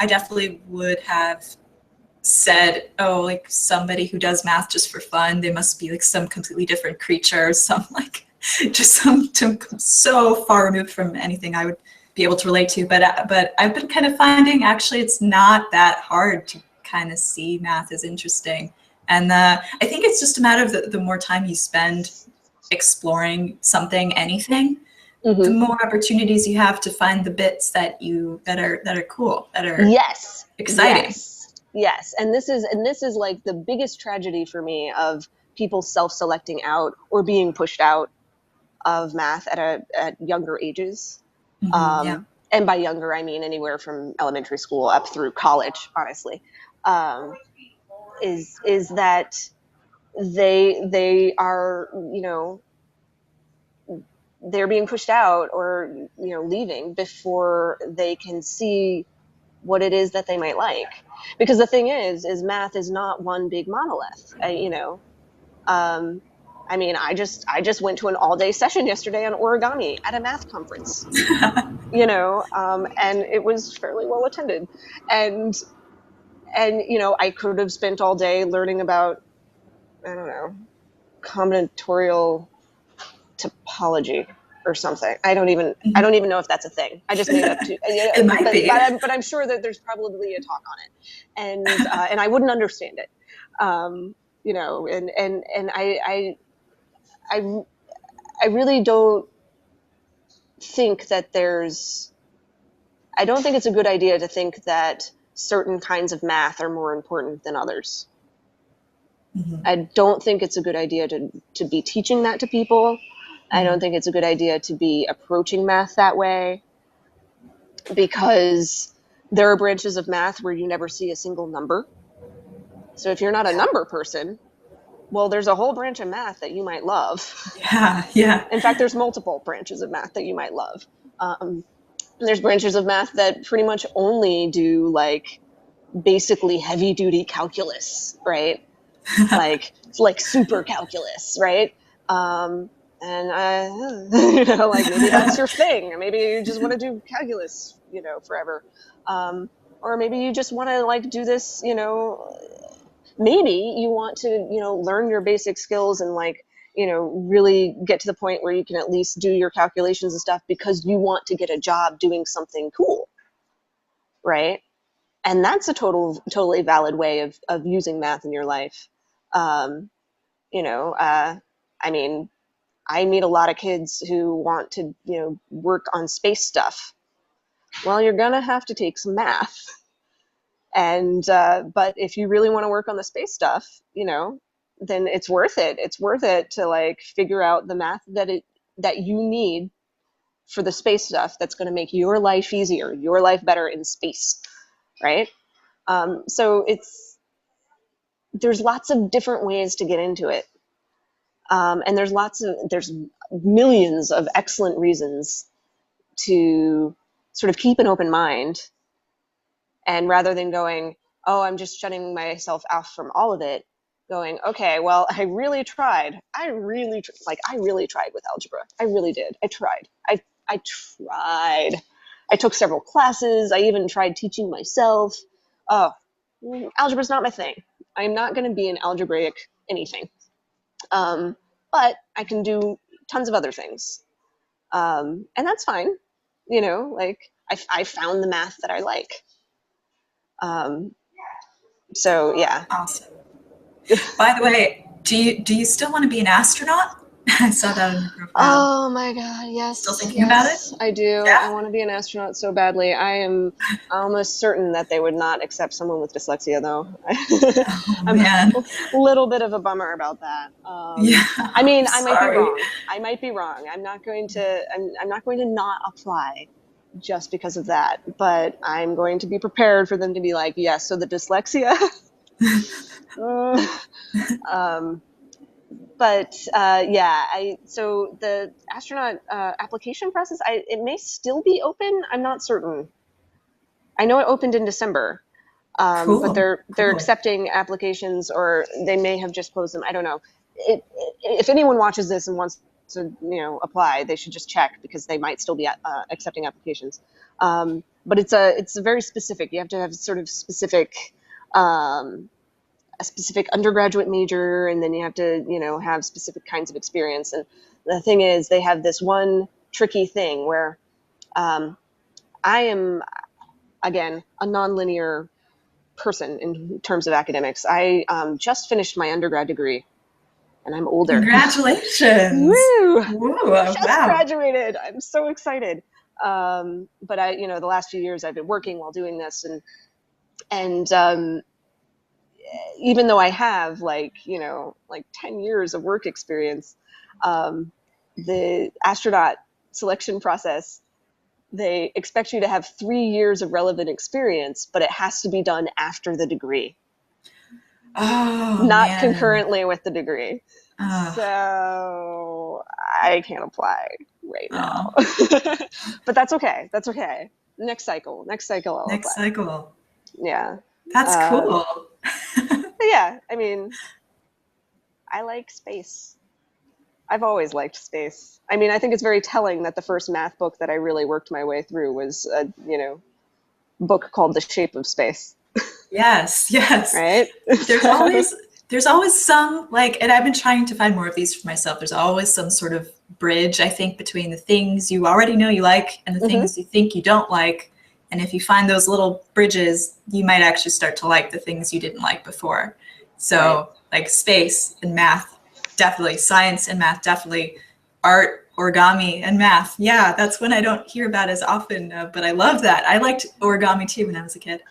definitely would have said, oh, like somebody who does math just for fun, they must be like some completely different creature, some like just some so far removed from anything I would be able to relate to. But I've been kind of finding actually it's not that hard to kind of see math as interesting. And I think it's just a matter of the more time you spend exploring something, anything, the Mm-hmm. more opportunities you have to find the bits that are cool, that are Yes, exciting. yes. And this is like the biggest tragedy for me of people self-selecting out or being pushed out of math at younger ages. Yeah. And by younger, I mean anywhere from elementary school up through college, honestly. Um, is that they are, they're being pushed out or leaving before they can see what it is that they might like, because the thing is math is not one big monolith. um, I mean, I just went to an all-day session yesterday on origami at a math conference, and it was fairly well attended, and I could have spent all day learning about, I don't know, combinatorial topology or something. I don't even know if that's a thing. I just made up to, It might but be. I'm sure that there's probably a talk on it, and I wouldn't understand it. And I I really don't think that there's I don't think it's a good idea to think that certain kinds of math are more important than others. I don't think it's a good idea to be teaching that to people. I don't think it's a good idea to be approaching math that way, because there are branches of math where you never see a single number. So if you're not a number person, well, there's a whole branch of math that you might love. Yeah, yeah. In fact, there's multiple branches of math that you might love. There's branches of math that pretty much only do like basically heavy duty calculus, right? like super calculus, right? And like maybe that's your thing. Maybe you just want to do calculus, forever. Or maybe you just want to like do this, maybe you want to, learn your basic skills and like, really get to the point where you can at least do your calculations and stuff because you want to get a job doing something cool, right? And that's a totally valid way of using math in your life. Um, I mean, I meet a lot of kids who want to, work on space stuff. Well, you're gonna have to take some math, and but if you really want to work on the space stuff, then it's worth it. It's worth it to like figure out the math that you need for the space stuff that's going to make your life easier, your life better in space, right? So there's lots of different ways to get into it. And there's millions of excellent reasons to sort of keep an open mind, and rather than going, oh, I'm just shutting myself off from all of it, going, okay, well, I really tried. I really tried with algebra. I really did. I tried. I took several classes. I even tried teaching myself. Oh, algebra's not my thing. I'm not going to be an algebraic anything. Um, but I can do tons of other things. And that's fine. You know, like I found the math that I like. Um, so yeah. Awesome. By the way, do you still want to be an astronaut? I saw that in your profile. Oh my God, Still yes, thinking about it? yes, I do. I Yeah. want to be an astronaut so badly. I am almost certain that they would not accept someone with dyslexia, though. Oh I'm man. a little bit of a bummer about that. Yeah. I I'm mean, I might be sorry. wrong. I might be wrong. I'm not going to. I'm not going to not apply just because of that. But I'm going to be prepared for them to be like, yes. So the dyslexia. um, but yeah, so the astronaut application process, it may still be open. I'm not certain. I know it opened in December, but Cool. they're Cool. accepting applications, or they may have just closed them. I don't know. If anyone watches this and wants to, apply, they should just check, because they might still be accepting applications. But it's a very specific. You have to have sort of specific. A specific undergraduate major, and then you have to have specific kinds of experience. And the thing is, they have this one tricky thing where I am, again, a nonlinear person in terms of academics. I just finished my undergrad degree, and I'm older. Congratulations. Woo! Whoa, Just wow. graduated. I'm so excited. But the last few years I've been working while doing this, and even though I have like 10 years of work experience, the astronaut selection process, they expect you to have 3 years of relevant experience, but it has to be done after the degree, Oh not man. concurrently with the degree. Oh, So I can't apply right now. oh. But that's okay. That's okay. Next cycle I'll Next apply. cycle. Yeah. That's Um, cool. but yeah, I mean, I like space. I've always liked space. I mean, I think it's very telling that the first math book that I really worked my way through was a, book called The Shape of Space, Yes, yes. right? There's So, always there's always some like, and I've been trying to find more of these for myself. There's always some sort of bridge, I think, between the things you already know you like and the mhm, things you think you don't like. And if you find those little bridges, you might actually start to like the things you didn't like before. right. So, like space and math, definitely. Science and math, definitely. Art, origami, and math. Yeah, that's one I don't hear about as often, but I love that. I liked origami too when I was a kid.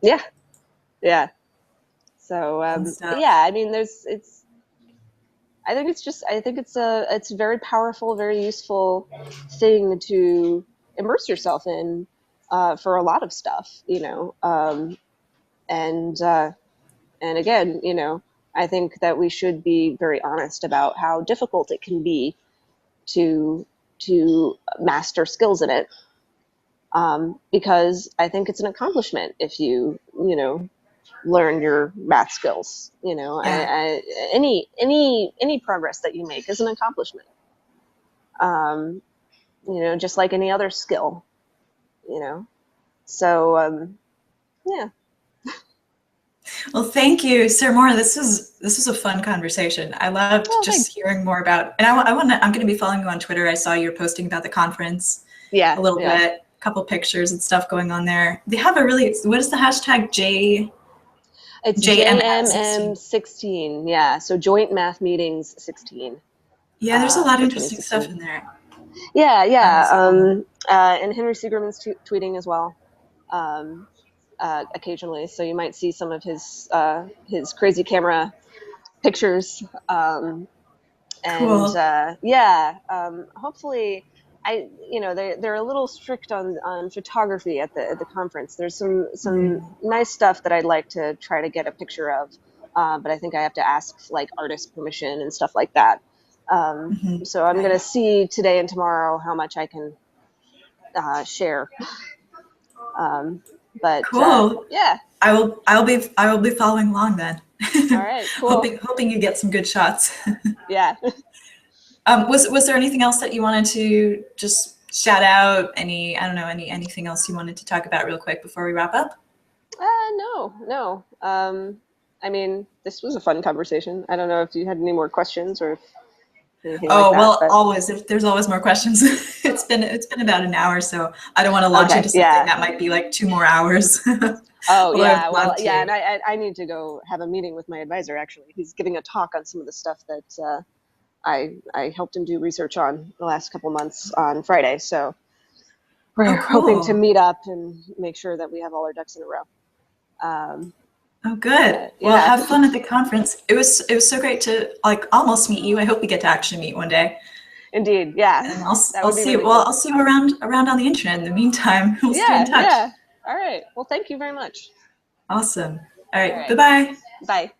Yeah, yeah. So, Fun yeah, stuff. I mean, I think it's a very powerful, very useful thing to immerse yourself in, for a lot of stuff, and, and again, I think that we should be very honest about how difficult it can be to master skills in it, because I think it's an accomplishment if you learn your math skills. Yeah. Any progress that you make is an accomplishment. Um, just like any other skill. You know, so yeah. Well, thank you, Sir Moore. This was a fun conversation. I loved Oh, just thanks. hearing more about, and I want to. I'm going to be following you on Twitter. I saw you were posting about the conference Yeah, a little yeah. bit, a couple pictures and stuff going on there. They have a really, what is the hashtag It's JMM16? JMM16. Yeah, so Joint Math Meetings 16, Yeah, there's a lot of for interesting stuff 2016. in there. Yeah, That yeah. was cool. And Henry Siegerman's tweeting as well, um, occasionally. So you might see some of his crazy camera pictures. And Cool. yeah, hopefully, they're a little strict on photography at the conference. There's some Mm, nice stuff that I'd like to try to get a picture of, but I think I have to ask like artist permission and stuff like that. So I'm gonna right. see today and tomorrow how much I can share. Um, but Cool. yeah, I will be following along then. all right, cool. hoping you get some good shots. Yeah. Was there anything else that you wanted to just shout out? I don't know, anything else you wanted to talk about real quick before we wrap up? No, no. I mean, this was a fun conversation. I don't know if you had any more questions or. Anything like Oh, that? well, But always. There's always more questions. It's been about an hour, so I don't want to launch okay, into something yeah. that might be like 2 more hours. Oh Although I'd yeah, well love yeah, to. and I need to go have a meeting with my advisor actually. He's giving a talk on some of the stuff that I helped him do research on the last couple months on Friday. So we're Oh, hoping to cool. meet up and make sure that we have all our ducks in a row. Oh, good. But Well, yeah, have fun at the conference. It was so great to like almost meet you. I hope we get to actually meet one day. indeed, yeah, And I'll that I'll would be see you. really Well, cool. I'll see you around on the internet. In the meantime, we'll stay in Yeah, touch. yeah. All right. Well, thank you very much. Awesome. All All right. right. Bye bye. Bye.